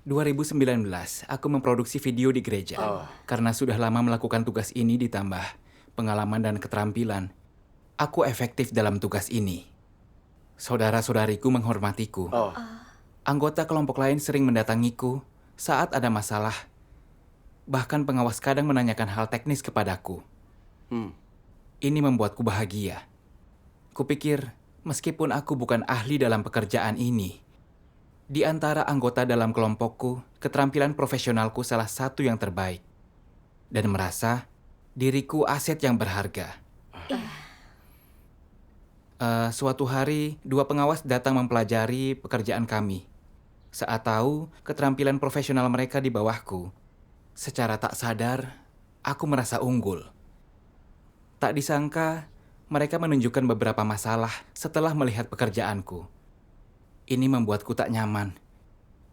2019, aku memproduksi video di gereja. Karena sudah lama melakukan tugas ini ditambah pengalaman dan keterampilan, aku efektif dalam tugas ini. Saudara-saudariku menghormatiku. Anggota kelompok lain sering mendatangiku saat ada masalah. Bahkan pengawas kadang menanyakan hal teknis kepadaku. Ini membuatku bahagia. Kupikir, meskipun aku bukan ahli dalam pekerjaan ini, di antara anggota dalam kelompokku, keterampilan profesionalku salah satu yang terbaik. Dan merasa diriku aset yang berharga. Suatu hari, dua pengawas datang mempelajari pekerjaan kami. Saat tahu keterampilan profesional mereka di bawahku, secara tak sadar, aku merasa unggul. Tak disangka, mereka menunjukkan beberapa masalah setelah melihat pekerjaanku. Ini membuatku tak nyaman.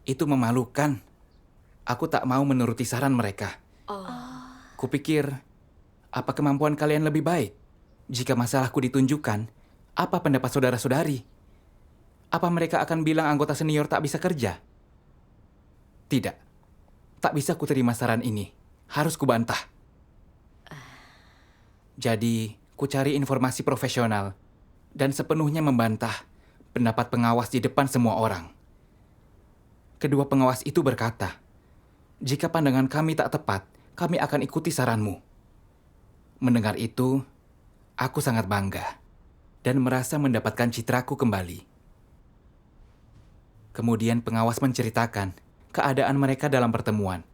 Itu memalukan. Aku tak mau menuruti saran mereka. Kupikir, apa kemampuan kalian lebih baik? Jika masalahku ditunjukkan, apa pendapat saudara-saudari? Apa mereka akan bilang anggota senior tak bisa kerja? Tidak. Tak bisa kuterima saran ini. Harus kubantah. Jadi, ku cari informasi profesional dan sepenuhnya membantah pendapat pengawas di depan semua orang. Kedua pengawas itu berkata, jika pandangan kami tak tepat, kami akan ikuti saranmu. Mendengar itu, aku sangat bangga dan merasa mendapatkan citraku kembali. Kemudian pengawas menceritakan keadaan mereka dalam pertemuan.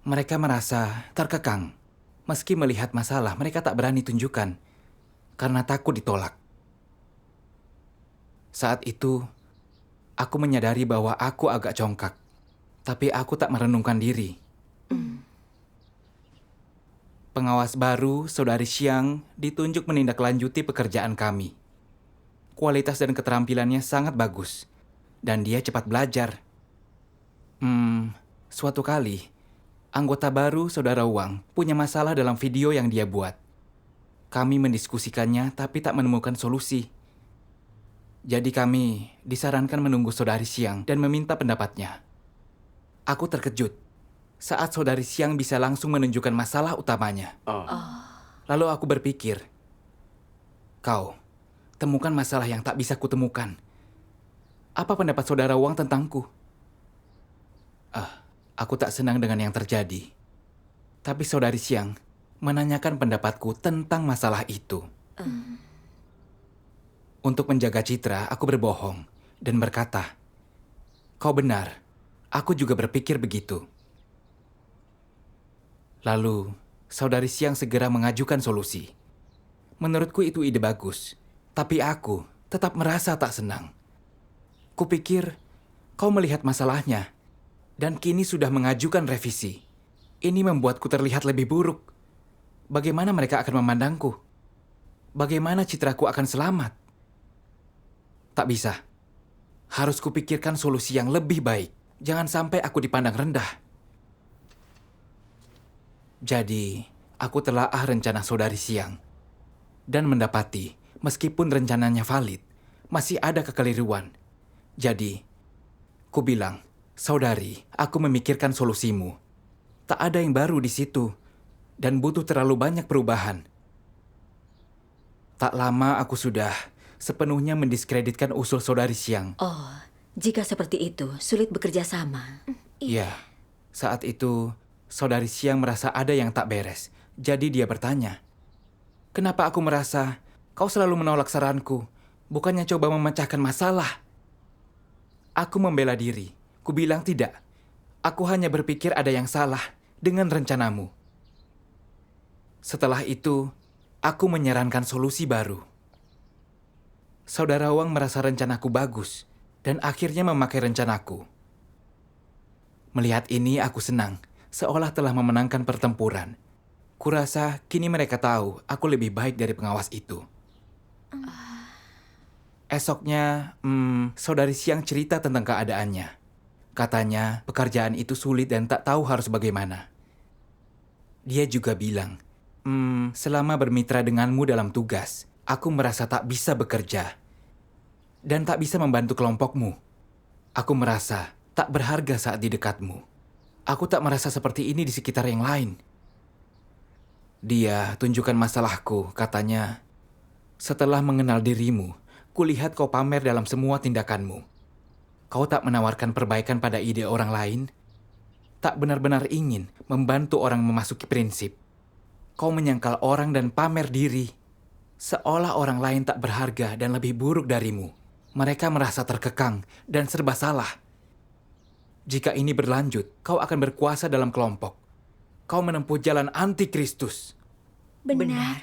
Mereka merasa terkekang. Meski melihat masalah, mereka tak berani tunjukkan karena takut ditolak. Saat itu, aku menyadari bahwa aku agak congkak, tapi aku tak merenungkan diri. Pengawas baru, Saudari Xiang, ditunjuk menindaklanjuti pekerjaan kami. Kualitas dan keterampilannya sangat bagus, dan dia cepat belajar. Suatu kali, anggota baru, Saudara Wang, punya masalah dalam video yang dia buat. Kami mendiskusikannya, tapi tak menemukan solusi. Jadi kami disarankan menunggu Saudari Xiang dan meminta pendapatnya. Aku terkejut saat Saudari Xiang bisa langsung menunjukkan masalah utamanya. Lalu aku berpikir, kau temukan masalah yang tak bisa kutemukan. Apa pendapat Saudara Wang tentangku? Aku tak senang dengan yang terjadi. Tapi Saudari Xiang menanyakan pendapatku tentang masalah itu. Untuk menjaga citra, aku berbohong dan berkata, kau benar, aku juga berpikir begitu. Lalu, Saudari Xiang segera mengajukan solusi. Menurutku itu ide bagus, tapi aku tetap merasa tak senang. Kupikir, kau melihat masalahnya, dan kini sudah mengajukan revisi. Ini membuatku terlihat lebih buruk. Bagaimana mereka akan memandangku? Bagaimana citraku akan selamat? Tak bisa. Harus kupikirkan solusi yang lebih baik. Jangan sampai aku dipandang rendah. Jadi, aku telaah rencana Saudari Xiang. Dan mendapati, meskipun rencananya valid, masih ada kekeliruan. Jadi, ku bilang, Saudari, aku memikirkan solusimu. Tak ada yang baru di situ, dan butuh terlalu banyak perubahan. Tak lama aku sudah sepenuhnya mendiskreditkan usul Saudari Xiang. Jika seperti itu, sulit bekerja sama. Ya, saat itu Saudari Xiang merasa ada yang tak beres. Jadi dia bertanya, kenapa aku merasa kau selalu menolak saranku, bukannya coba memecahkan masalah? Aku membela diri. Ku bilang tidak. Aku hanya berpikir ada yang salah dengan rencanamu. Setelah itu, aku menyarankan solusi baru. Saudara Wang merasa rencanaku bagus dan akhirnya memakai rencanaku. Melihat ini aku senang, seolah telah memenangkan pertempuran. Kurasa kini mereka tahu aku lebih baik dari pengawas itu. Esoknya, Saudari Xiang cerita tentang keadaannya. Katanya pekerjaan itu sulit dan tak tahu harus bagaimana. Dia juga bilang, selama bermitra denganmu dalam tugas, aku merasa tak bisa bekerja dan tak bisa membantu kelompokmu. Aku merasa tak berharga saat di dekatmu. Aku tak merasa seperti ini di sekitar yang lain. Dia tunjukkan masalahku, katanya, setelah mengenal dirimu, kulihat kau pamer dalam semua tindakanmu. Kau tak menawarkan perbaikan pada ide orang lain, tak benar-benar ingin membantu orang memasuki prinsip. Kau menyangkal orang dan pamer diri, seolah orang lain tak berharga dan lebih buruk darimu. Mereka merasa terkekang dan serba salah. Jika ini berlanjut, kau akan berkuasa dalam kelompok. Kau menempuh jalan anti-Kristus. Benar.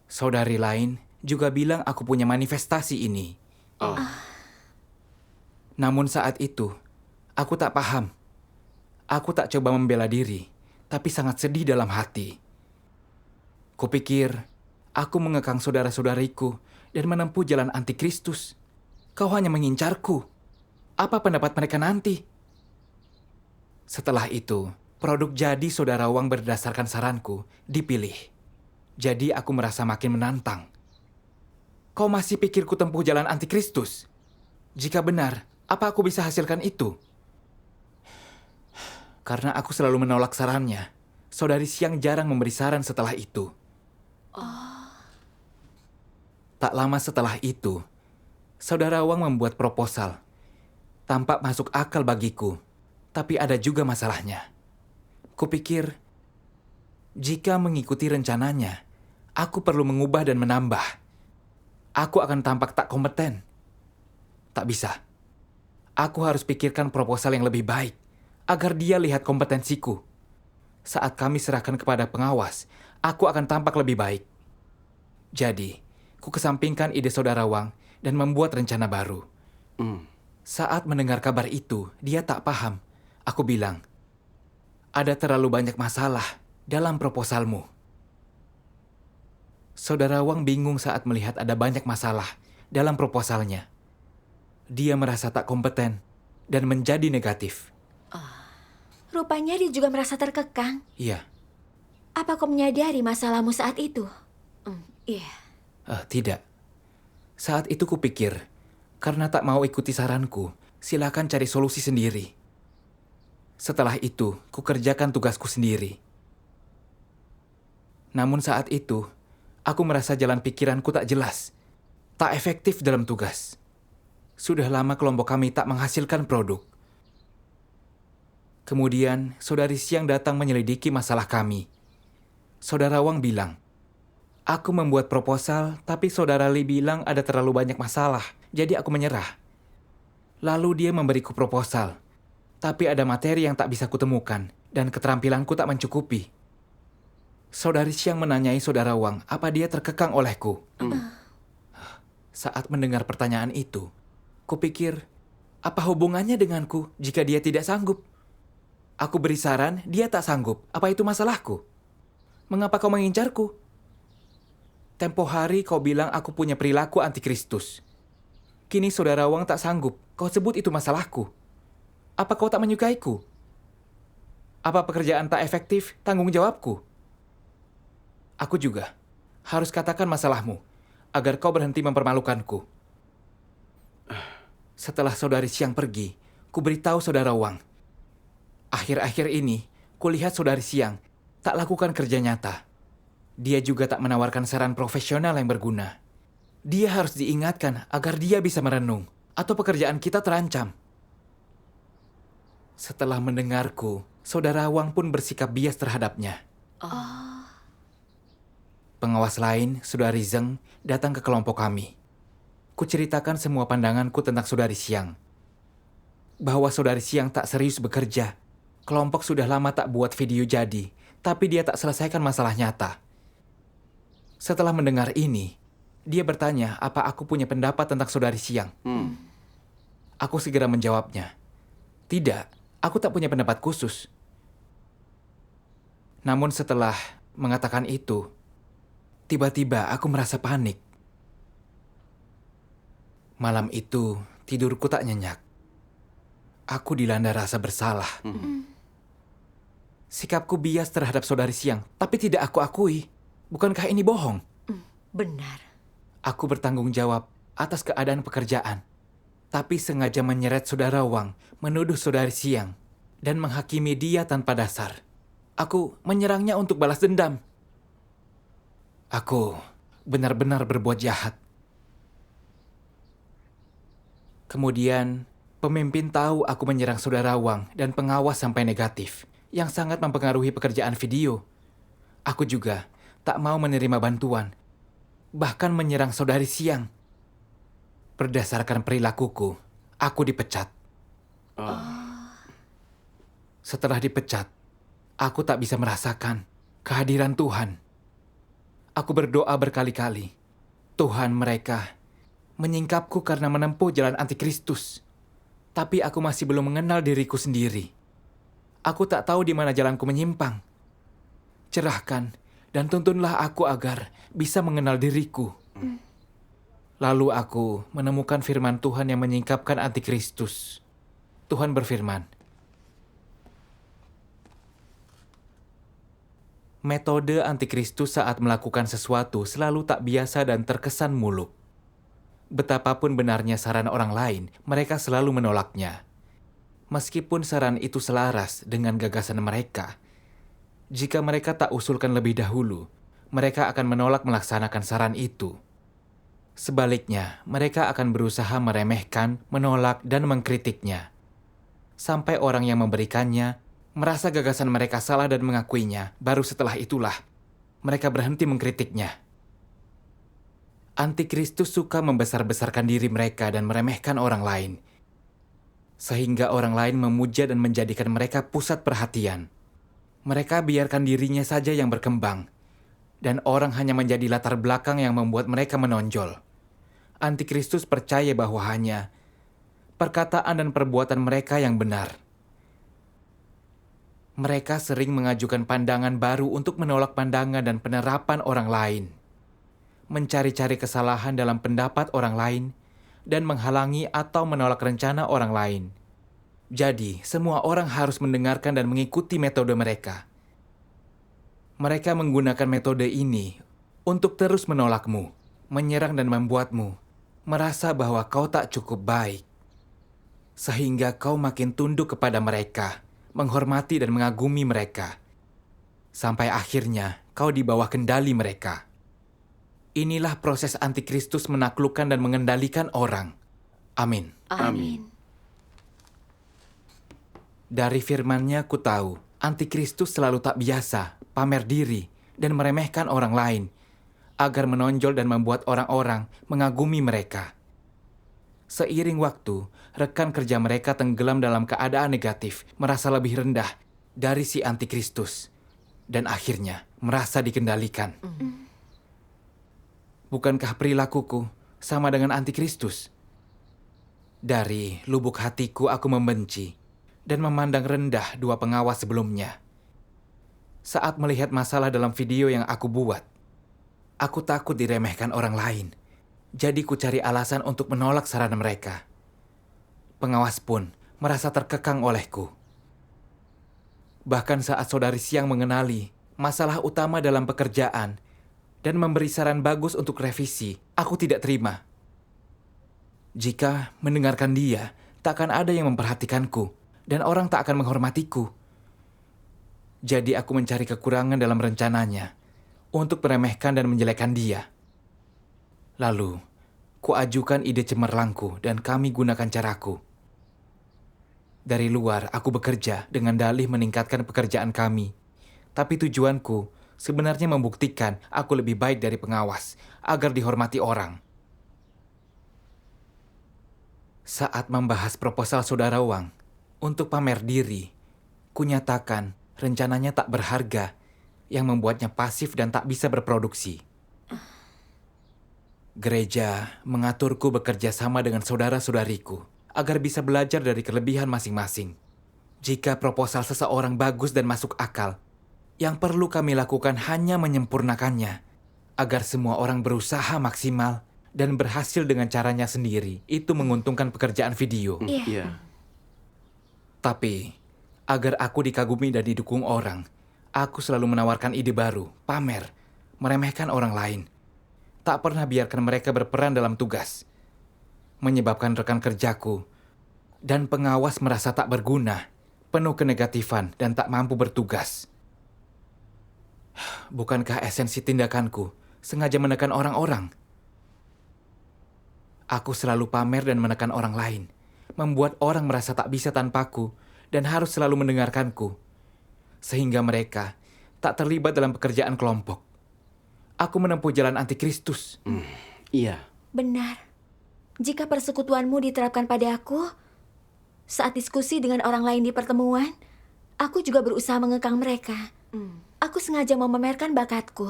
Saudari lain juga bilang aku punya manifestasi ini. Namun saat itu, aku tak paham. Aku tak coba membela diri, tapi sangat sedih dalam hati. Kupikir, aku mengekang saudara-saudariku dan menempuh jalan anti-Kristus. Kau hanya mengincarku. Apa pendapat mereka nanti? Setelah itu, produk jadi Saudara Wang berdasarkan saranku dipilih. Jadi aku merasa makin menantang. Kau masih pikir ku tempuh jalan anti-Kristus? Jika benar, apa aku bisa hasilkan itu? Karena aku selalu menolak sarannya, Saudari Siang jarang memberi saran setelah itu. Tak lama setelah itu, Saudara Wang membuat proposal. Tampak masuk akal bagiku, tapi ada juga masalahnya. Kupikir, jika mengikuti rencananya, aku perlu mengubah dan menambah. Aku akan tampak tak kompeten. Tak bisa. Aku harus pikirkan proposal yang lebih baik, agar dia lihat kompetensiku. Saat kami serahkan kepada pengawas, aku akan tampak lebih baik. Jadi, ku kesampingkan ide Saudara Wang dan membuat rencana baru. Saat mendengar kabar itu, dia tak paham. Aku bilang, ada terlalu banyak masalah dalam proposalmu. Saudara Wang bingung saat melihat ada banyak masalah dalam proposalnya. Dia merasa tak kompeten dan menjadi negatif. Rupanya dia juga merasa terkekang. Iya, Apa kau menyadari masalahmu saat itu? Iya. tidak. Saat itu kupikir, karena tak mau ikuti saranku, silakan cari solusi sendiri. Setelah itu, kukerjakan tugasku sendiri. Namun saat itu, aku merasa jalan pikiranku tak jelas, tak efektif dalam tugas. Sudah lama kelompok kami tak menghasilkan produk. Kemudian, Saudari Siang datang menyelidiki masalah kami. Saudara Wang bilang, aku membuat proposal, tapi Saudara Li bilang ada terlalu banyak masalah, jadi aku menyerah. Lalu dia memberiku proposal, tapi ada materi yang tak bisa kutemukan, dan keterampilanku tak mencukupi. Saudari Siang menanyai Saudara Wang apa dia terkekang olehku. Saat mendengar pertanyaan itu, kupikir, apa hubungannya denganku jika dia tidak sanggup? Aku beri saran, dia tak sanggup. Apa itu masalahku? Mengapa kau mengincarku? Tempo hari kau bilang aku punya perilaku anti-Kristus. Kini Saudara Wang tak sanggup. Kau sebut itu masalahku. Apa kau tak menyukaiku? Apa pekerjaan tak efektif tanggung jawabku? Aku juga harus katakan masalahmu, agar kau berhenti mempermalukanku. Setelah Saudari Siang pergi, ku beritahu Saudara Wang. Akhir-akhir ini, kulihat Saudari Siang tak lakukan kerja nyata. Dia juga tak menawarkan saran profesional yang berguna. Dia harus diingatkan agar dia bisa merenung, atau pekerjaan kita terancam. Setelah mendengarku, Saudara Wang pun bersikap bias terhadapnya. Pengawas lain, Saudari Zeng, datang ke kelompok kami. Kuceritakan semua pandanganku tentang Saudari Siang. Bahwa Saudari Siang tak serius bekerja. Kelompok sudah lama tak buat video jadi, tapi dia tak selesaikan masalah nyata. Setelah mendengar ini, dia bertanya apa aku punya pendapat tentang Saudari Siang. Aku segera menjawabnya. Tidak, aku tak punya pendapat khusus. Namun setelah mengatakan itu, tiba-tiba aku merasa panik. Malam itu, tidurku tak nyenyak. Aku dilanda rasa bersalah. Sikapku bias terhadap Saudari Siang, tapi tidak aku akui. Bukankah ini bohong? Benar. Aku bertanggung jawab atas keadaan pekerjaan. tapi sengaja menyeret saudara Wang, menuduh saudari Siang, dan menghakimi dia tanpa dasar. Aku menyerangnya untuk balas dendam. Aku benar-benar berbuat jahat. Kemudian, pemimpin tahu aku menyerang saudara Wang dan pengawas sampai negatif, yang sangat mempengaruhi pekerjaan video. Aku juga tak mau menerima bantuan, bahkan menyerang saudari Siang. Berdasarkan perilakuku, aku dipecat. Setelah dipecat, aku tak bisa merasakan kehadiran Tuhan. Aku berdoa berkali-kali. Tuhan, mereka menyingkapku karena menempuh jalan antikristus. Tapi aku masih belum mengenal diriku sendiri. Aku tak tahu di mana jalanku menyimpang. Cerahkan dan tuntunlah aku agar bisa mengenal diriku. Lalu aku menemukan firman Tuhan yang menyingkapkan antikristus. Tuhan berfirman, metode antikristus saat melakukan sesuatu selalu tak biasa dan terkesan muluk. Betapapun benarnya saran orang lain, mereka selalu menolaknya. Meskipun saran itu selaras dengan gagasan mereka, jika mereka tak usulkan lebih dahulu, mereka akan menolak melaksanakan saran itu. Sebaliknya, mereka akan berusaha meremehkan, menolak, dan mengkritiknya. Sampai orang yang memberikannya merasa gagasan mereka salah dan mengakuinya, baru setelah itulah mereka berhenti mengkritiknya. Antikristus suka membesar-besarkan diri mereka dan meremehkan orang lain, sehingga orang lain memuja dan menjadikan mereka pusat perhatian. Mereka biarkan dirinya saja yang berkembang, dan orang hanya menjadi latar belakang yang membuat mereka menonjol. Antikristus percaya bahwa hanya perkataan dan perbuatan mereka yang benar. Mereka sering mengajukan pandangan baru untuk menolak pandangan dan penerapan orang lain, mencari-cari kesalahan dalam pendapat orang lain, dan menghalangi atau menolak rencana orang lain. Jadi, semua orang harus mendengarkan dan mengikuti metode mereka. Mereka menggunakan metode ini untuk terus menolakmu, menyerang dan membuatmu merasa bahwa kau tak cukup baik, sehingga kau makin tunduk kepada mereka, menghormati dan mengagumi mereka, sampai akhirnya kau di bawah kendali mereka. Inilah proses antikristus menaklukkan dan mengendalikan orang. Amin. Amin. Dari firman-Nya ku tahu, antikristus selalu tak biasa, pamer diri, dan meremehkan orang lain, agar menonjol dan membuat orang-orang mengagumi mereka. Seiring waktu, rekan kerja mereka tenggelam dalam keadaan negatif, merasa lebih rendah dari si antikristus, dan akhirnya merasa dikendalikan. Bukankah perilakuku sama dengan antikristus? Dari lubuk hatiku aku membenci dan memandang rendah dua pengawas sebelumnya. Saat melihat masalah dalam video yang aku buat, aku takut diremehkan orang lain. Jadi ku cari alasan untuk menolak saran mereka. Pengawas pun merasa terkekang olehku. Bahkan saat saudari Siang mengenali masalah utama dalam pekerjaan dan memberi saran bagus untuk revisi, aku tidak terima. Jika mendengarkan dia, tak akan ada yang memperhatikanku dan orang tak akan menghormatiku. Jadi aku mencari kekurangan dalam rencananya untuk meremehkan dan menjelekkan dia. Lalu, kuajukan ide cemerlangku dan kami gunakan caraku. Dari luar, aku bekerja dengan dalih meningkatkan pekerjaan kami. Tapi tujuanku sebenarnya membuktikan aku lebih baik dari pengawas, agar dihormati orang. Saat membahas proposal saudara Wang untuk pamer diri, kunyatakan rencananya tak berharga, yang membuatnya pasif dan tak bisa berproduksi. Gereja mengaturku bekerja sama dengan saudara-saudariku agar bisa belajar dari kelebihan masing-masing. Jika proposal seseorang bagus dan masuk akal, yang perlu kami lakukan hanya menyempurnakannya agar semua orang berusaha maksimal dan berhasil dengan caranya sendiri. Itu menguntungkan pekerjaan video. Iya. Tapi, agar aku dikagumi dan didukung orang, aku selalu menawarkan ide baru, pamer, meremehkan orang lain. Tak pernah biarkan mereka berperan dalam tugas. menyebabkan rekan kerjaku dan pengawas merasa tak berguna, penuh kenegatifan dan tak mampu bertugas. Bukankah esensi tindakanku sengaja menekan orang-orang? Aku selalu pamer dan menekan orang lain, membuat orang merasa tak bisa tanpaku dan harus selalu mendengarkanku, sehingga mereka tak terlibat dalam pekerjaan kelompok. Aku menempuh jalan antikristus. Iya. Benar. Jika persekutuanmu diterapkan pada aku, saat diskusi dengan orang lain di pertemuan, aku juga berusaha mengekang mereka. Aku sengaja memamerkan bakatku.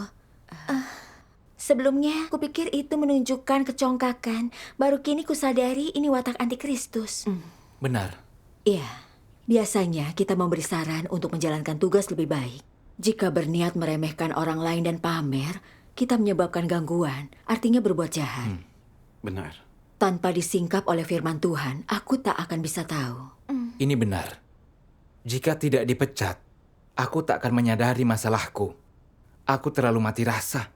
Sebelumnya, kupikir itu menunjukkan kecongkakan. Baru kini kusadari ini watak antikristus. Benar. Iya, biasanya kita memberi saran untuk menjalankan tugas lebih baik. Jika berniat meremehkan orang lain dan pamer, kita menyebabkan gangguan, artinya berbuat jahat. Benar. Tanpa disingkap oleh firman Tuhan, aku tak akan bisa tahu. Ini benar. Jika tidak dipecat, aku tak akan menyadari masalahku. Aku terlalu mati rasa.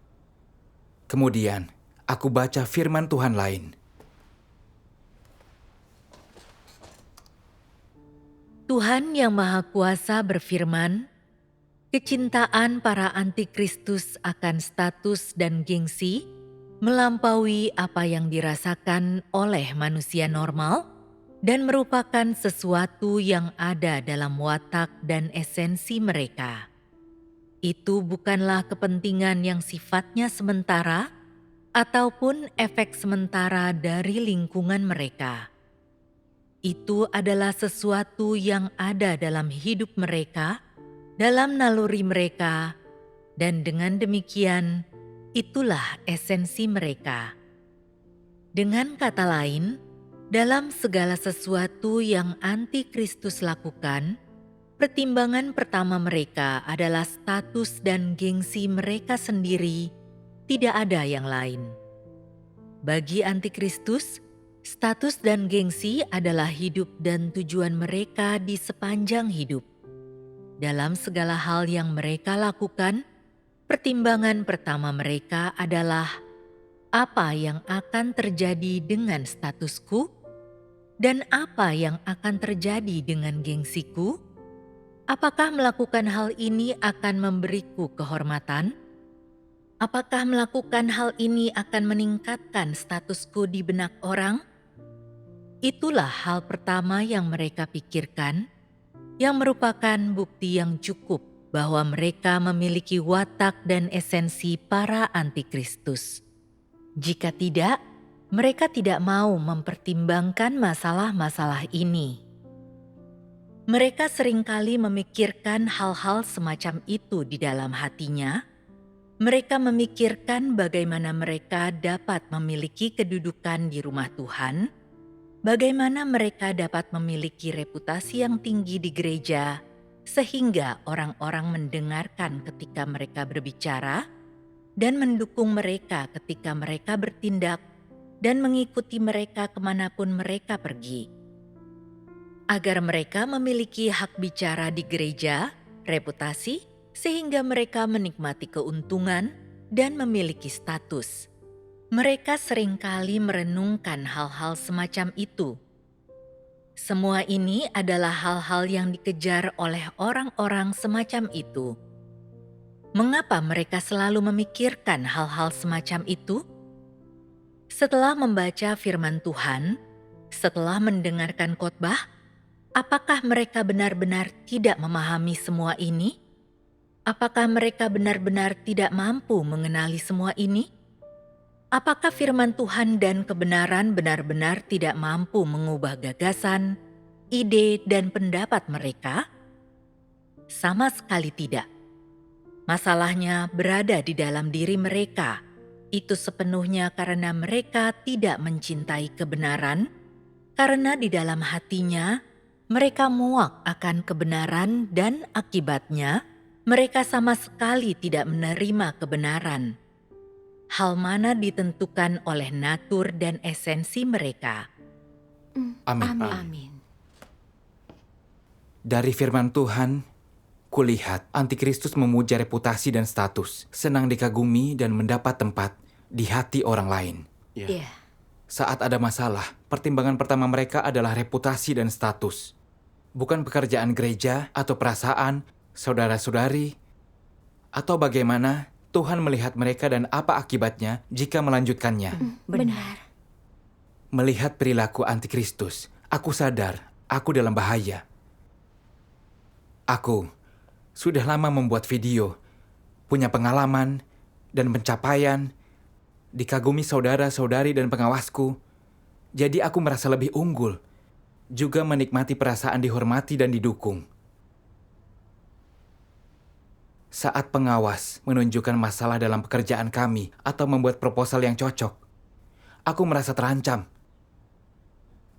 Kemudian, aku baca firman Tuhan lain. Tuhan Yang Maha Kuasa berfirman, kecintaan para antikristus akan status dan gengsi melampaui apa yang dirasakan oleh manusia normal dan merupakan sesuatu yang ada dalam watak dan esensi mereka. Itu bukanlah kepentingan yang sifatnya sementara ataupun efek sementara dari lingkungan mereka. Itu adalah sesuatu yang ada dalam hidup mereka, dalam naluri mereka, dan dengan demikian, itulah esensi mereka. Dengan kata lain, dalam segala sesuatu yang antikristus lakukan, pertimbangan pertama mereka adalah status dan gengsi mereka sendiri, tidak ada yang lain. Bagi antikristus, status dan gengsi adalah hidup dan tujuan mereka di sepanjang hidup. Dalam segala hal yang mereka lakukan, pertimbangan pertama mereka adalah apa yang akan terjadi dengan statusku dan apa yang akan terjadi dengan gengsiku. Apakah melakukan hal ini akan memberiku kehormatan? Apakah melakukan hal ini akan meningkatkan statusku di benak orang? Itulah hal pertama yang mereka pikirkan, yang merupakan bukti yang cukup bahwa mereka memiliki watak dan esensi para antikristus. Jika tidak, mereka tidak mau mempertimbangkan masalah-masalah ini. Mereka seringkali memikirkan hal-hal semacam itu di dalam hatinya. Mereka memikirkan bagaimana mereka dapat memiliki kedudukan di rumah Tuhan, bagaimana mereka dapat memiliki reputasi yang tinggi di gereja, sehingga orang-orang mendengarkan ketika mereka berbicara dan mendukung mereka ketika mereka bertindak dan mengikuti mereka kemanapun mereka pergi. Agar mereka memiliki hak bicara di gereja, reputasi, sehingga mereka menikmati keuntungan dan memiliki status. Mereka seringkali merenungkan hal-hal semacam itu. Semua ini adalah hal-hal yang dikejar oleh orang-orang semacam itu. Mengapa mereka selalu memikirkan hal-hal semacam itu? Setelah membaca firman Tuhan, setelah mendengarkan khotbah, apakah mereka benar-benar tidak memahami semua ini? Apakah mereka benar-benar tidak mampu mengenali semua ini? Apakah firman Tuhan dan kebenaran benar-benar tidak mampu mengubah gagasan, ide, dan pendapat mereka? Sama sekali tidak. Masalahnya berada di dalam diri mereka. Itu sepenuhnya karena mereka tidak mencintai kebenaran, karena di dalam hatinya mereka muak akan kebenaran dan akibatnya mereka sama sekali tidak menerima kebenaran. Hal mana ditentukan oleh natur dan esensi mereka. Amin. Amin. Dari firman Tuhan, kulihat antikristus memuja reputasi dan status, senang dikagumi dan mendapat tempat di hati orang lain. Iya. Saat ada masalah, pertimbangan pertama mereka adalah reputasi dan status. Bukan pekerjaan gereja atau perasaan, saudara-saudari, atau bagaimana Tuhan melihat mereka dan apa akibatnya jika melanjutkannya. Benar. Melihat perilaku antikristus, aku sadar aku dalam bahaya. Aku sudah lama membuat video, punya pengalaman dan pencapaian, dikagumi saudara-saudari dan pengawasku. Jadi aku merasa lebih unggul, juga menikmati perasaan dihormati dan didukung. Saat pengawas menunjukkan masalah dalam pekerjaan kami atau membuat proposal yang cocok, aku merasa terancam.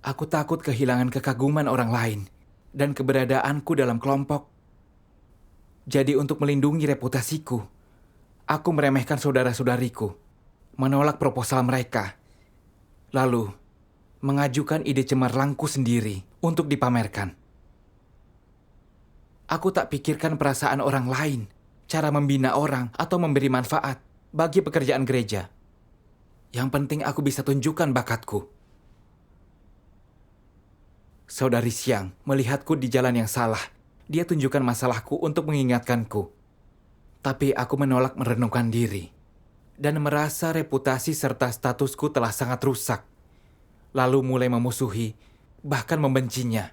Aku takut kehilangan kekaguman orang lain dan keberadaanku dalam kelompok. Jadi untuk melindungi reputasiku, aku meremehkan saudara-saudariku, menolak proposal mereka, lalu mengajukan ide cemerlangku sendiri untuk dipamerkan. Aku tak pikirkan perasaan orang lain, cara membina orang atau memberi manfaat bagi pekerjaan gereja. Yang penting aku bisa tunjukkan bakatku. Saudari Siang melihatku di jalan yang salah. Dia tunjukkan masalahku untuk mengingatkanku. Tapi aku menolak merenungkan diri dan merasa reputasi serta statusku telah sangat rusak. Lalu mulai memusuhi, bahkan membencinya.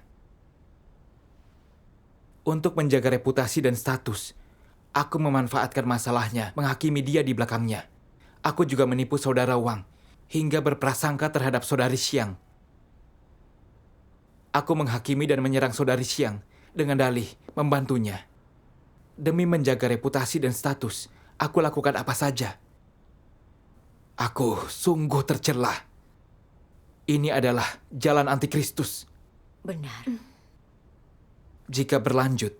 Untuk menjaga reputasi dan status, aku memanfaatkan masalahnya, menghakimi dia di belakangnya. Aku juga menipu saudara Wang, hingga berprasangka terhadap saudari Siang. Aku menghakimi dan menyerang saudari Siang dengan dalih membantunya. Demi menjaga reputasi dan status, aku lakukan apa saja. Aku sungguh tercela. Ini adalah jalan antikristus. Benar. Jika berlanjut,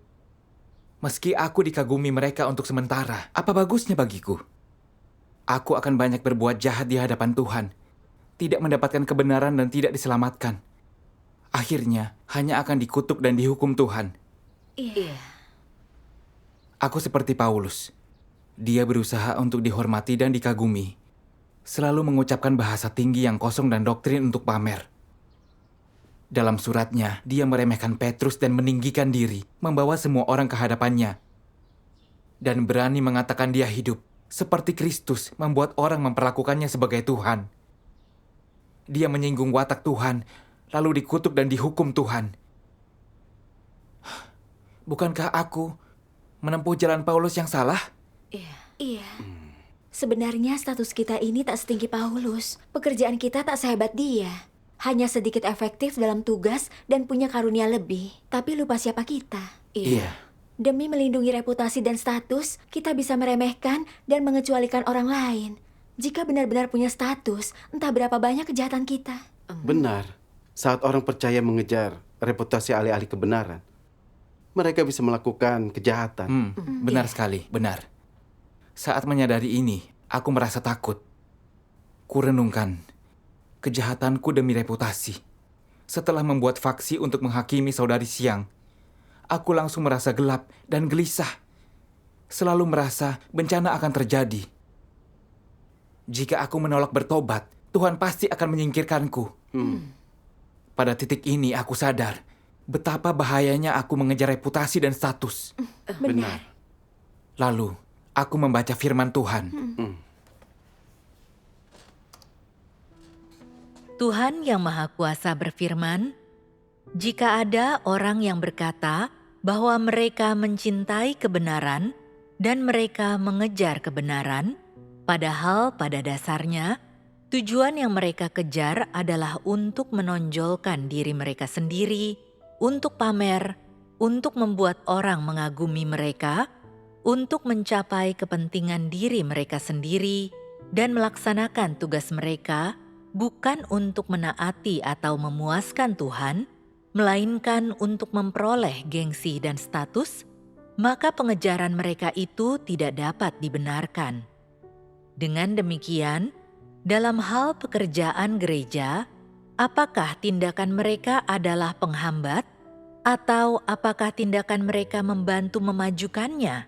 meski aku dikagumi mereka untuk sementara, apa bagusnya bagiku? Aku akan banyak berbuat jahat di hadapan Tuhan, tidak mendapatkan kebenaran dan tidak diselamatkan. Akhirnya, hanya akan dikutuk dan dihukum Tuhan. Iya. Aku seperti Paulus. Dia berusaha untuk dihormati dan dikagumi, selalu mengucapkan bahasa tinggi yang kosong dan doktrin untuk pamer. Dalam suratnya, dia meremehkan Petrus dan meninggikan diri, membawa semua orang ke hadapannya. Dan berani mengatakan dia hidup, seperti Kristus membuat orang memperlakukannya sebagai Tuhan. Dia menyinggung watak Tuhan, lalu dikutuk dan dihukum Tuhan. Bukankah aku menempuh jalan Paulus yang salah? Iya. Sebenarnya status kita ini tak setinggi Paulus. Pekerjaan kita tak sehebat dia. Hanya sedikit efektif dalam tugas dan punya karunia lebih. Tapi lupa siapa kita. Iya. Demi melindungi reputasi dan status, kita bisa meremehkan dan mengecualikan orang lain. Jika benar-benar punya status, entah berapa banyak kejahatan kita. Benar. Saat orang percaya mengejar reputasi alih-alih kebenaran, mereka bisa melakukan kejahatan. Benar sekali, benar. Saat menyadari ini, aku merasa takut. Kurenungkan kejahatanku demi reputasi. Setelah membuat faksi untuk menghakimi saudari Siang, aku langsung merasa gelap dan gelisah. Selalu merasa bencana akan terjadi. Jika aku menolak bertobat, Tuhan pasti akan menyingkirkanku. Pada titik ini aku sadar betapa bahayanya aku mengejar reputasi dan status. Benar. Lalu, aku membaca firman Tuhan. Tuhan yang Maha Kuasa berfirman, "Jika ada orang yang berkata bahwa mereka mencintai kebenaran dan mereka mengejar kebenaran, padahal pada dasarnya tujuan yang mereka kejar adalah untuk menonjolkan diri mereka sendiri, untuk pamer, untuk membuat orang mengagumi mereka, untuk mencapai kepentingan diri mereka sendiri, dan melaksanakan tugas mereka bukan untuk menaati atau memuaskan Tuhan, melainkan untuk memperoleh gengsi dan status, maka pengejaran mereka itu tidak dapat dibenarkan. Dengan demikian, dalam hal pekerjaan gereja, apakah tindakan mereka adalah penghambat, atau apakah tindakan mereka membantu memajukannya?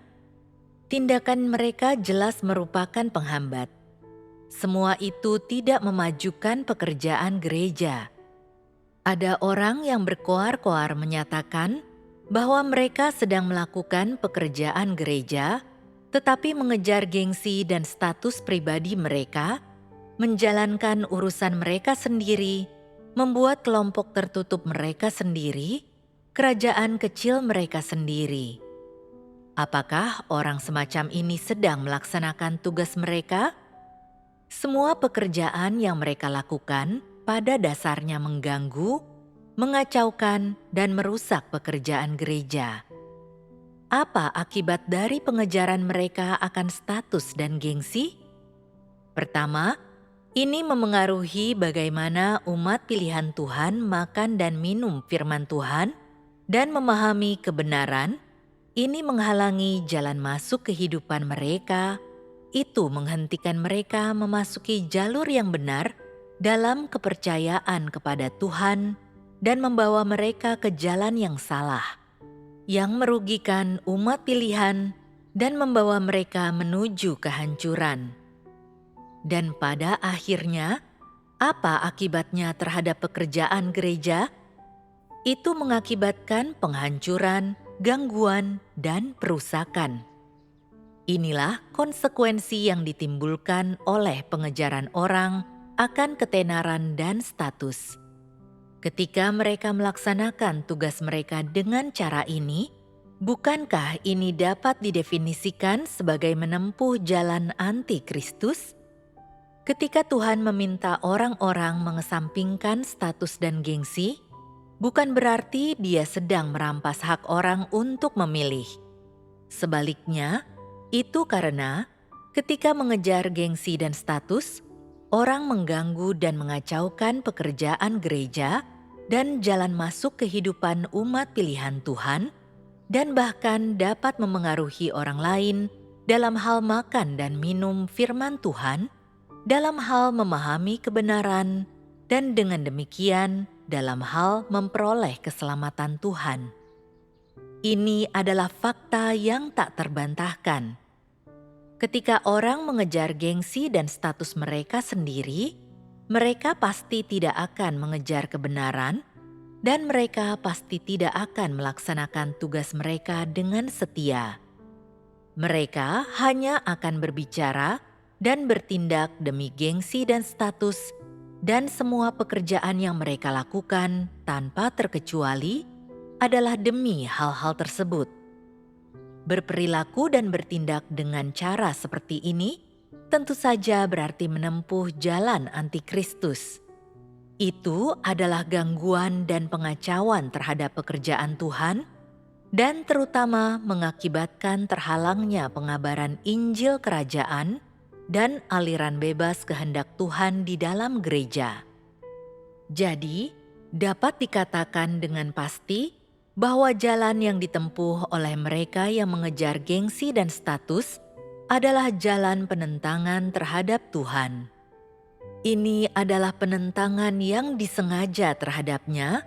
Tindakan mereka jelas merupakan penghambat. Semua itu tidak memajukan pekerjaan gereja. Ada orang yang berkoar-koar menyatakan bahwa mereka sedang melakukan pekerjaan gereja, tetapi mengejar gengsi dan status pribadi mereka, menjalankan urusan mereka sendiri, membuat kelompok tertutup mereka sendiri, kerajaan kecil mereka sendiri. Apakah orang semacam ini sedang melaksanakan tugas mereka? Semua pekerjaan yang mereka lakukan pada dasarnya mengganggu, mengacaukan, dan merusak pekerjaan gereja. Apa akibat dari pengejaran mereka akan status dan gengsi? Pertama, ini memengaruhi bagaimana umat pilihan Tuhan makan dan minum firman Tuhan dan memahami kebenaran. Ini menghalangi jalan masuk kehidupan mereka. Itu menghentikan mereka memasuki jalur yang benar dalam kepercayaan kepada Tuhan dan membawa mereka ke jalan yang salah, yang merugikan umat pilihan dan membawa mereka menuju kehancuran. Dan pada akhirnya, apa akibatnya terhadap pekerjaan gereja? Itu mengakibatkan penghancuran, gangguan, dan perusakan. Inilah konsekuensi yang ditimbulkan oleh pengejaran orang akan ketenaran dan status. Ketika mereka melaksanakan tugas mereka dengan cara ini, bukankah ini dapat didefinisikan sebagai menempuh jalan anti-Kristus? Ketika Tuhan meminta orang-orang mengesampingkan status dan gengsi, bukan berarti Dia sedang merampas hak orang untuk memilih. Sebaliknya, itu karena ketika mengejar gengsi dan status, orang mengganggu dan mengacaukan pekerjaan gereja dan jalan masuk kehidupan umat pilihan Tuhan, dan bahkan dapat memengaruhi orang lain dalam hal makan dan minum firman Tuhan, dalam hal memahami kebenaran, dan dengan demikian dalam hal memperoleh keselamatan Tuhan. Ini adalah fakta yang tak terbantahkan. Ketika orang mengejar gengsi dan status mereka sendiri, mereka pasti tidak akan mengejar kebenaran, dan mereka pasti tidak akan melaksanakan tugas mereka dengan setia. Mereka hanya akan berbicara dan bertindak demi gengsi dan status, dan semua pekerjaan yang mereka lakukan tanpa terkecuali adalah demi hal-hal tersebut. Berperilaku dan bertindak dengan cara seperti ini tentu saja berarti menempuh jalan anti-Kristus. Itu adalah gangguan dan pengacauan terhadap pekerjaan Tuhan, dan terutama mengakibatkan terhalangnya pengabaran Injil Kerajaan dan aliran bebas kehendak Tuhan di dalam gereja. Jadi, dapat dikatakan dengan pasti bahwa jalan yang ditempuh oleh mereka yang mengejar gengsi dan status adalah jalan penentangan terhadap Tuhan. Ini adalah penentangan yang disengaja terhadapnya,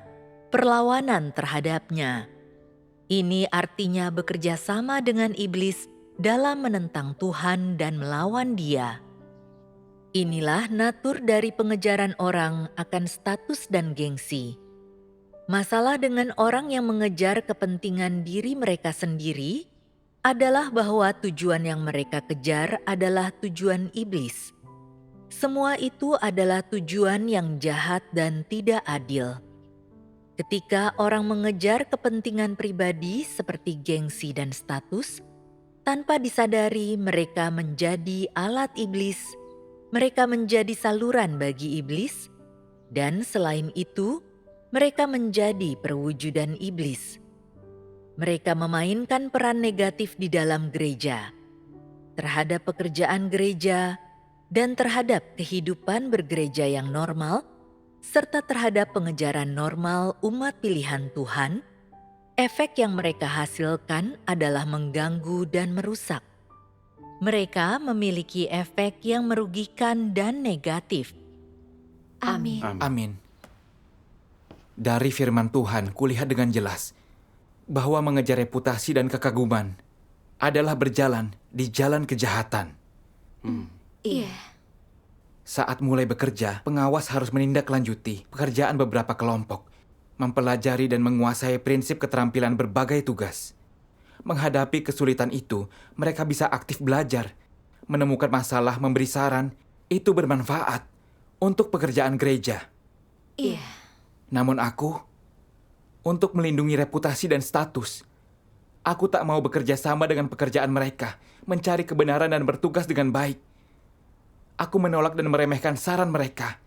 perlawanan terhadapnya. Ini artinya bekerja sama dengan iblis dalam menentang Tuhan dan melawan Dia. Inilah natur dari pengejaran orang akan status dan gengsi. Masalah dengan orang yang mengejar kepentingan diri mereka sendiri adalah bahwa tujuan yang mereka kejar adalah tujuan iblis. Semua itu adalah tujuan yang jahat dan tidak adil. Ketika orang mengejar kepentingan pribadi seperti gengsi dan status, tanpa disadari mereka menjadi alat iblis, mereka menjadi saluran bagi iblis, dan selain itu, mereka menjadi perwujudan iblis. Mereka memainkan peran negatif di dalam gereja, terhadap pekerjaan gereja, dan terhadap kehidupan bergereja yang normal, serta terhadap pengejaran normal umat pilihan Tuhan. Efek yang mereka hasilkan adalah mengganggu dan merusak. Mereka memiliki efek yang merugikan dan negatif. Amin. Amin. Dari firman Tuhan, kulihat dengan jelas bahwa mengejar reputasi dan kekaguman adalah berjalan di jalan kejahatan. Iya. Saat mulai bekerja, pengawas harus menindaklanjuti pekerjaan beberapa kelompok, mempelajari dan menguasai prinsip keterampilan berbagai tugas. Menghadapi kesulitan itu, mereka bisa aktif belajar, menemukan masalah, memberi saran. Itu bermanfaat untuk pekerjaan gereja. Iya. Namun aku, untuk melindungi reputasi dan status, aku tak mau bekerja sama dengan pekerjaan mereka, mencari kebenaran dan bertugas dengan baik. Aku menolak dan meremehkan saran mereka,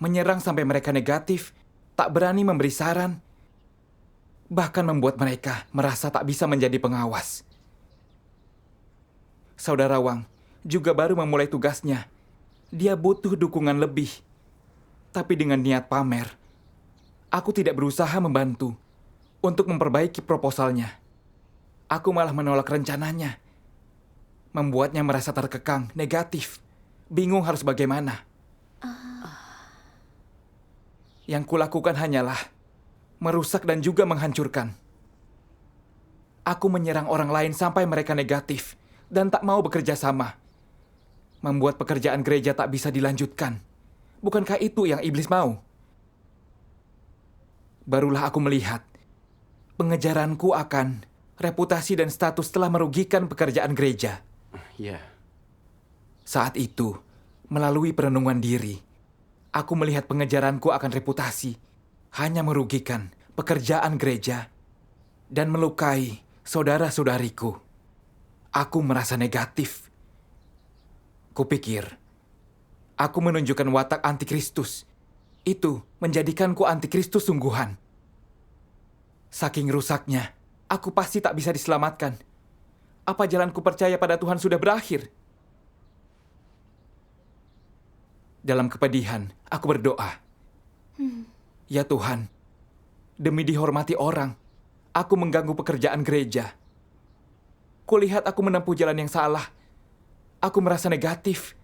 menyerang sampai mereka negatif, tak berani memberi saran, bahkan membuat mereka merasa tak bisa menjadi pengawas. Saudara Wang juga baru memulai tugasnya. Dia butuh dukungan lebih. Tapi dengan niat pamer, aku tidak berusaha membantu untuk memperbaiki proposalnya. Aku malah menolak rencananya, membuatnya merasa terkekang, negatif, bingung harus bagaimana. Yang kulakukan hanyalah merusak dan juga menghancurkan. Aku menyerang orang lain sampai mereka negatif dan tak mau bekerja sama, membuat pekerjaan gereja tak bisa dilanjutkan. Bukankah itu yang iblis mau? Barulah aku melihat pengejaranku akan reputasi dan status telah merugikan pekerjaan gereja. Ya, Saat itu, melalui perenungan diri, aku melihat pengejaranku akan reputasi hanya merugikan pekerjaan gereja dan melukai saudara-saudariku. Aku merasa negatif. Kupikir, aku menunjukkan watak antikristus. Itu menjadikanku antikristus sungguhan. Saking rusaknya, aku pasti tak bisa diselamatkan. Apa jalanku percaya pada Tuhan sudah berakhir? Dalam kepedihan, aku berdoa. Ya Tuhan, demi dihormati orang, aku mengganggu pekerjaan gereja. Kulihat aku menempuh jalan yang salah. Aku merasa negatif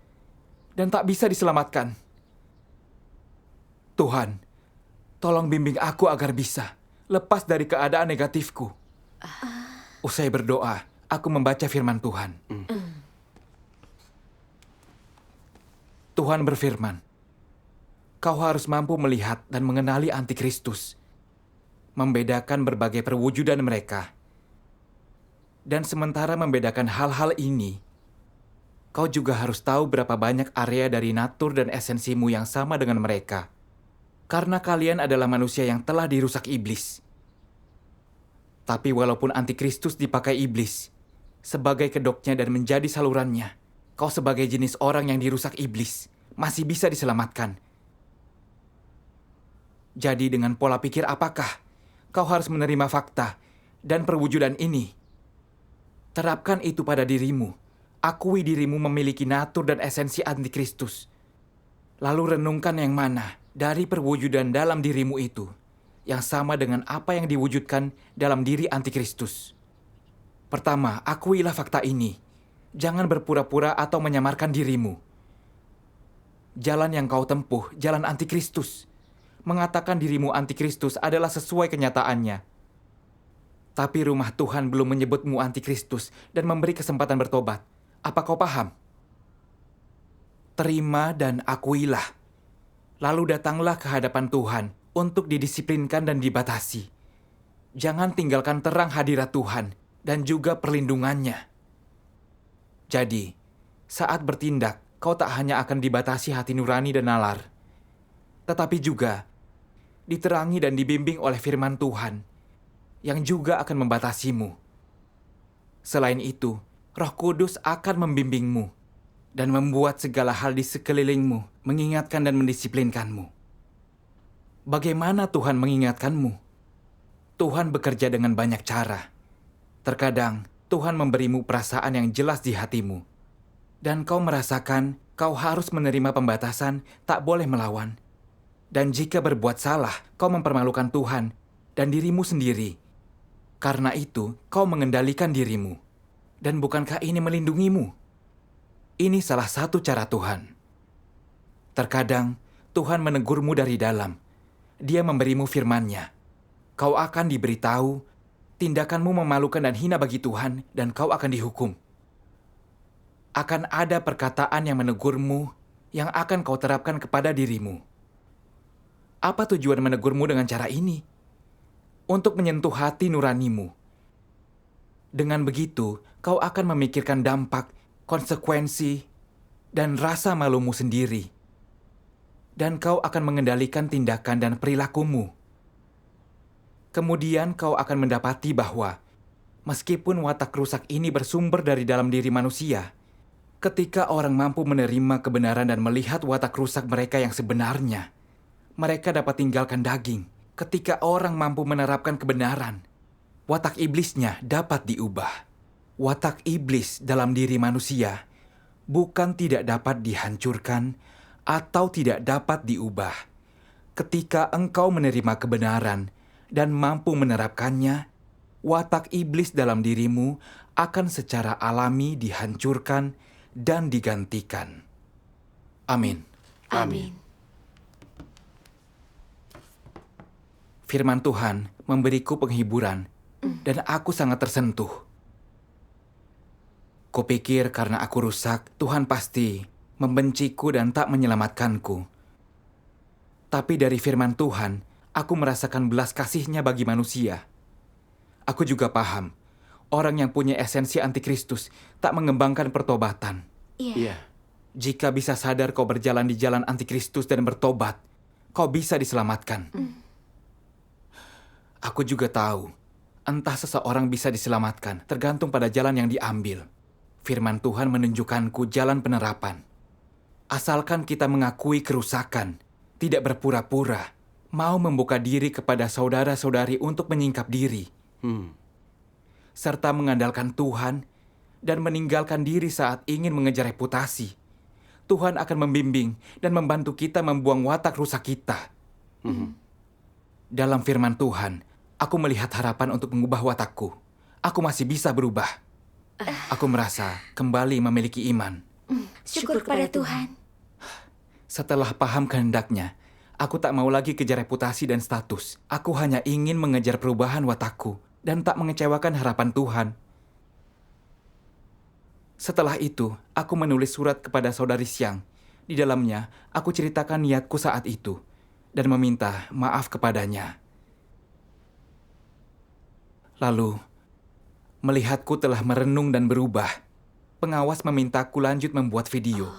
dan tak bisa diselamatkan. Tuhan, tolong bimbing aku agar bisa lepas dari keadaan negatifku. Usai berdoa, aku membaca firman Tuhan. Tuhan berfirman, kau harus mampu melihat dan mengenali antikristus, membedakan berbagai perwujudan mereka. Dan sementara membedakan hal-hal ini, kau juga harus tahu berapa banyak area dari natur dan esensimu yang sama dengan mereka. Karena kalian adalah manusia yang telah dirusak iblis. Tapi walaupun antikristus dipakai iblis sebagai kedoknya dan menjadi salurannya, kau sebagai jenis orang yang dirusak iblis masih bisa diselamatkan. Jadi dengan pola pikir apakah kau harus menerima fakta dan perwujudan ini? Terapkan itu pada dirimu. Akui dirimu memiliki natur dan esensi antikristus. Lalu renungkan yang mana dari perwujudan dalam dirimu itu yang sama dengan apa yang diwujudkan dalam diri antikristus. Pertama, akuilah fakta ini. Jangan berpura-pura atau menyamarkan dirimu. Jalan yang kau tempuh, jalan antikristus. Mengatakan dirimu antikristus adalah sesuai kenyataannya. Tapi rumah Tuhan belum menyebutmu antikristus dan memberi kesempatan bertobat. Apa kau paham? Terima dan akuilah. Lalu datanglah ke hadapan Tuhan untuk didisiplinkan dan dibatasi. Jangan tinggalkan terang hadirat Tuhan dan juga perlindungannya. Jadi, saat bertindak, kau tak hanya akan dibatasi hati nurani dan nalar, tetapi juga diterangi dan dibimbing oleh firman Tuhan yang juga akan membatasimu. Selain itu, Roh Kudus akan membimbingmu dan membuat segala hal di sekelilingmu mengingatkan dan mendisiplinkanmu. Bagaimana Tuhan mengingatkanmu? Tuhan bekerja dengan banyak cara. Terkadang, Tuhan memberimu perasaan yang jelas di hatimu. Dan kau merasakan kau harus menerima pembatasan, tak boleh melawan. Dan jika berbuat salah, kau mempermalukan Tuhan dan dirimu sendiri. Karena itu, kau mengendalikan dirimu. Dan bukankah ini melindungimu? Ini salah satu cara Tuhan. Terkadang, Tuhan menegurmu dari dalam. Dia memberimu firman-Nya. Kau akan diberitahu, tindakanmu memalukan dan hina bagi Tuhan, dan kau akan dihukum. Akan ada perkataan yang menegurmu yang akan kau terapkan kepada dirimu. Apa tujuan menegurmu dengan cara ini? Untuk menyentuh hati nuranimu. Dengan begitu, kau akan memikirkan dampak, konsekuensi, dan rasa malumu sendiri. Dan kau akan mengendalikan tindakan dan perilakumu. Kemudian kau akan mendapati bahwa, meskipun watak rusak ini bersumber dari dalam diri manusia, ketika orang mampu menerima kebenaran dan melihat watak rusak mereka yang sebenarnya, mereka dapat tinggalkan daging. Ketika orang mampu menerapkan kebenaran, watak iblisnya dapat diubah. Watak iblis dalam diri manusia bukan tidak dapat dihancurkan atau tidak dapat diubah. Ketika engkau menerima kebenaran dan mampu menerapkannya, watak iblis dalam dirimu akan secara alami dihancurkan dan digantikan. Amin. Amin. Firman Tuhan memberiku penghiburan dan aku sangat tersentuh. Kupikir karena aku rusak, Tuhan pasti membenciku dan tak menyelamatkanku. Tapi dari firman Tuhan, aku merasakan belas kasih-Nya bagi manusia. Aku juga paham, orang yang punya esensi antikristus tak mengembangkan pertobatan. Iya. Jika bisa sadar kau berjalan di jalan antikristus dan bertobat, kau bisa diselamatkan. Aku juga tahu, entah seseorang bisa diselamatkan, tergantung pada jalan yang diambil. Firman Tuhan menunjukkanku jalan penerapan. Asalkan kita mengakui kerusakan, tidak berpura-pura, mau membuka diri kepada saudara-saudari untuk menyingkap diri, serta mengandalkan Tuhan dan meninggalkan diri saat ingin mengejar reputasi, Tuhan akan membimbing dan membantu kita membuang watak rusak kita. Dalam firman Tuhan, aku melihat harapan untuk mengubah watakku. Aku masih bisa berubah. Aku merasa kembali memiliki iman. Syukur kepada Tuhan. Setelah paham kehendaknya, aku tak mau lagi kejar reputasi dan status. Aku hanya ingin mengejar perubahan watakku dan tak mengecewakan harapan Tuhan. Setelah itu, aku menulis surat kepada saudari Siang. Di dalamnya, aku ceritakan niatku saat itu dan meminta maaf kepadanya. Lalu, melihatku telah merenung dan berubah, pengawas memintaku lanjut membuat video.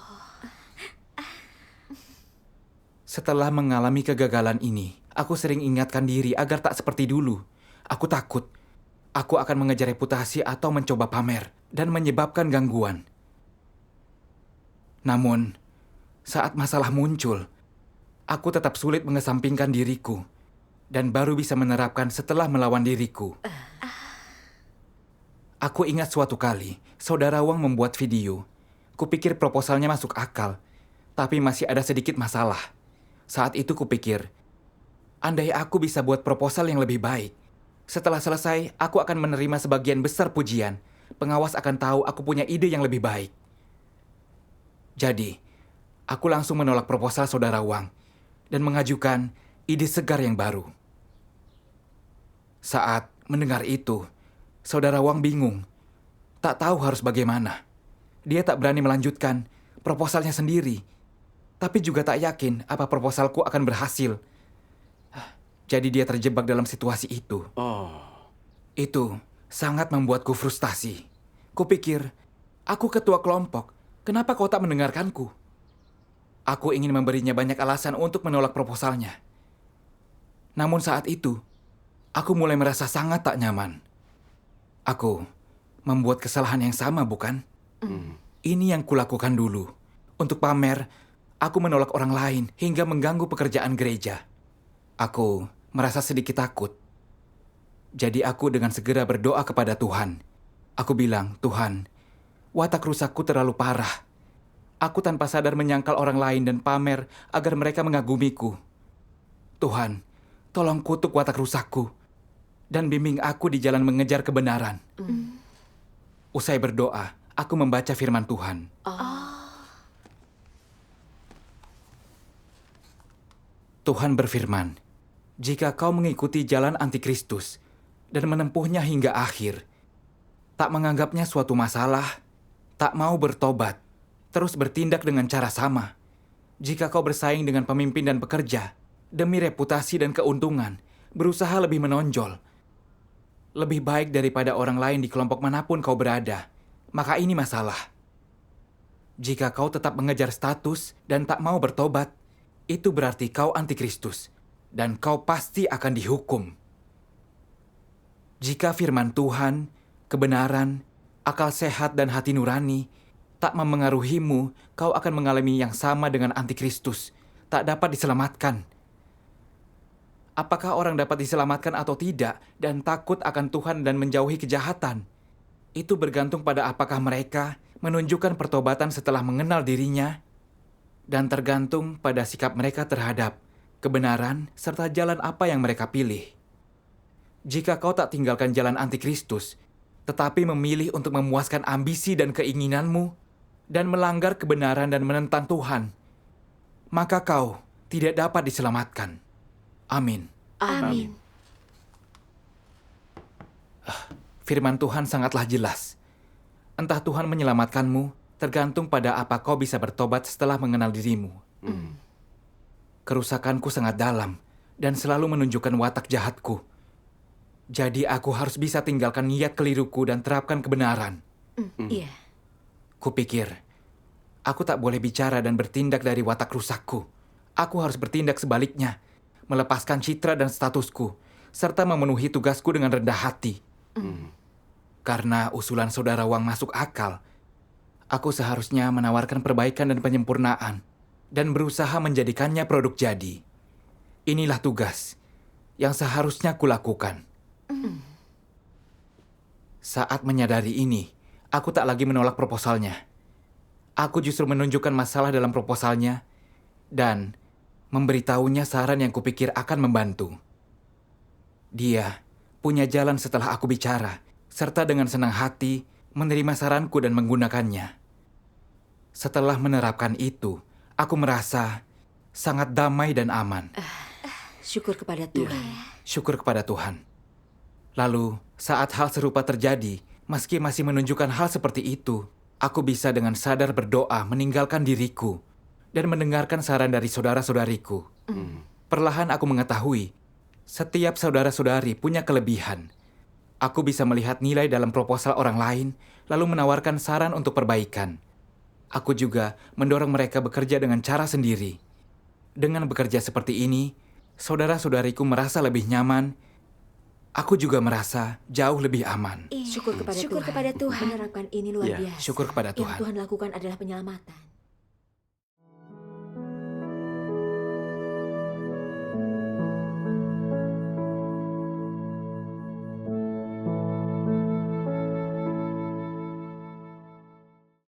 Setelah mengalami kegagalan ini, aku sering ingatkan diri agar tak seperti dulu. Aku takut aku akan mengejar reputasi atau mencoba pamer dan menyebabkan gangguan. Namun, saat masalah muncul, aku tetap sulit mengesampingkan diriku dan baru bisa menerapkan setelah melawan diriku. Aku ingat suatu kali, Saudara Wang membuat video. Kupikir proposalnya masuk akal, tapi masih ada sedikit masalah. Saat itu kupikir, andai aku bisa buat proposal yang lebih baik. Setelah selesai, aku akan menerima sebagian besar pujian. Pengawas akan tahu aku punya ide yang lebih baik. Jadi, aku langsung menolak proposal Saudara Wang dan mengajukan ide segar yang baru. Saat mendengar itu, Saudara Wang bingung, tak tahu harus bagaimana. Dia tak berani melanjutkan proposalnya sendiri, tapi juga tak yakin apa proposalku akan berhasil. Jadi dia terjebak dalam situasi itu. Itu sangat membuatku frustasi. Kupikir, aku ketua kelompok, kenapa kau tak mendengarkanku? Aku ingin memberinya banyak alasan untuk menolak proposalnya. Namun saat itu, aku mulai merasa sangat tak nyaman. Aku membuat kesalahan yang sama, bukan? Ini yang kulakukan dulu. Untuk pamer, aku menolak orang lain hingga mengganggu pekerjaan gereja. Aku merasa sedikit takut. Jadi aku dengan segera berdoa kepada Tuhan. Aku bilang, Tuhan, watak rusakku terlalu parah. Aku tanpa sadar menyangkal orang lain dan pamer agar mereka mengagumiku. Tuhan, tolong kutuk watak rusakku dan bimbing aku di jalan mengejar kebenaran. Usai berdoa, aku membaca firman Tuhan. Tuhan berfirman, jika kau mengikuti jalan antikristus dan menempuhnya hingga akhir, tak menganggapnya suatu masalah, tak mau bertobat, terus bertindak dengan cara sama, Jika kau bersaing dengan pemimpin dan pekerja, demi reputasi dan keuntungan, berusaha lebih menonjol, lebih baik daripada orang lain di kelompok manapun kau berada, maka ini masalah. Jika kau tetap mengejar status dan tak mau bertobat, itu berarti kau antikristus, dan kau pasti akan dihukum. Jika firman Tuhan, kebenaran, akal sehat dan hati nurani tak memengaruhimu, kau akan mengalami yang sama dengan antikristus, tak dapat diselamatkan. Apakah orang dapat diselamatkan atau tidak dan takut akan Tuhan dan menjauhi kejahatan? Itu bergantung pada apakah mereka menunjukkan pertobatan setelah mengenal dirinya, dan tergantung pada sikap mereka terhadap kebenaran serta jalan apa yang mereka pilih. Jika kau tak tinggalkan jalan antikristus, tetapi memilih untuk memuaskan ambisi dan keinginanmu, dan melanggar kebenaran dan menentang Tuhan, maka kau tidak dapat diselamatkan. Amin. Amin. Firman Tuhan sangatlah jelas. Entah Tuhan menyelamatkanmu, tergantung pada apa kau bisa bertobat setelah mengenal dirimu. Kerusakanku sangat dalam dan selalu menunjukkan watak jahatku. Jadi aku harus bisa tinggalkan niat keliruku dan terapkan kebenaran. Iya. Kupikir, aku tak boleh bicara dan bertindak dari watak rusakku. Aku harus bertindak sebaliknya, melepaskan citra dan statusku, serta memenuhi tugasku dengan rendah hati. Karena usulan saudara Wang masuk akal, aku seharusnya menawarkan perbaikan dan penyempurnaan, dan berusaha menjadikannya produk jadi. Inilah tugas yang seharusnya kulakukan. Saat menyadari ini, aku tak lagi menolak proposalnya. Aku justru menunjukkan masalah dalam proposalnya dan memberitahunya saran yang kupikir akan membantu. Dia punya jalan setelah aku bicara, serta dengan senang hati menerima saranku dan menggunakannya. Setelah menerapkan itu, aku merasa sangat damai dan aman. Syukur kepada Tuhan. Syukur kepada Tuhan. Lalu, saat hal serupa terjadi, meski masih menunjukkan hal seperti itu, aku bisa dengan sadar berdoa meninggalkan diriku dan mendengarkan saran dari saudara-saudariku. Perlahan aku mengetahui, setiap saudara-saudari punya kelebihan. Aku bisa melihat nilai dalam proposal orang lain, lalu menawarkan saran untuk perbaikan. Aku juga mendorong mereka bekerja dengan cara sendiri. Dengan bekerja seperti ini, saudara-saudariku merasa lebih nyaman. Aku juga merasa jauh lebih aman. Syukur kepada Tuhan. Menerapkan ini luar Iya, biasa. Syukur kepada Yang Tuhan. Tuhan lakukan adalah penyelamatan.